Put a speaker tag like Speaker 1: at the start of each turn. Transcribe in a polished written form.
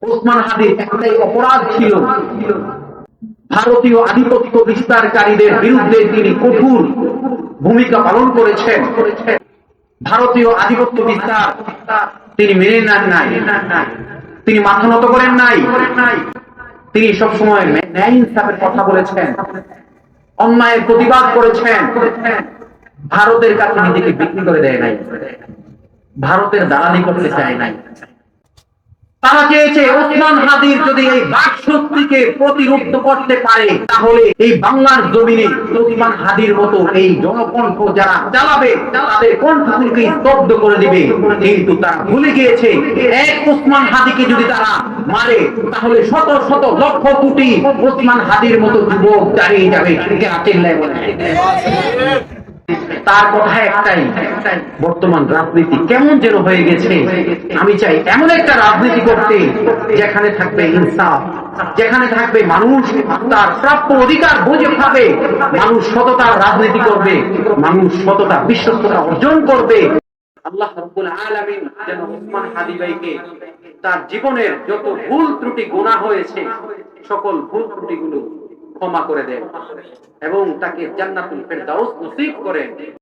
Speaker 1: ওসমান হাদির একটাই অপরাধ ছিল, ভারতীয় আধিপত্য বিস্তারকারীদের বিরুদ্ধে তিনি কঠোর ভূমিকা পালন করেছেন। ভারতীয় আধিপত্য বিস্তার তিনি মেনে নেন নাই, তিনি মাথা নত করেন নাই। তিনি সবসময় ন্যায় ইনসাফের কথা বলেছেন, অন্যায়ের প্রতিবাদ করেছেন। ভারতের কাছে নিজেকে বিক্রি করে দেয় নাই, ভারতের দালালি করতে চায় নাই। তারা চেয়েছে ওসমান হাদির যদি এই বাক শক্তিকে প্রতিরোধ করতে পারে, তাহলে এই বাংলার জমিনে ওসমান হাদির মতো এই জনকণ্ঠ যারা চালাবে তাদের কণ্ঠকে স্তব্ধ করে দিবে। কিন্তু তারা ভুলে গিয়েছে, এক ওসমান হাদিকে যদি তারা মারে, তাহলে শত শত লক্ষ কোটি ওসমান হাদির মতো যুবক দাঁড়িয়ে যাবে। তার কথা একটাই, বর্তমান রাজনীতি কেমন যেন হয়ে গেছে। আমি চাই এমন একটা রাজনীতি করতে যেখানে থাকবে ইনসাফ, যেখানে থাকবে মানুষ তার প্রাপ্য অধিকার বুঝে পাবে, মানুষ সততার রাজনীতি করবে, মানুষ সততা বিশ্বস্ততা অর্জন করবে। আল্লাহ রাব্বুল আলামিন যেন ওসমান হাদি ভাইকে তার জীবনের যত ভুল ত্রুটি গুনাহ হয়েছে সকল ভুল ত্রুটিগুলো ক্ষমা করে দেন এবং তাকে জান্নাতুল ফেরদাউস নসিব করেন।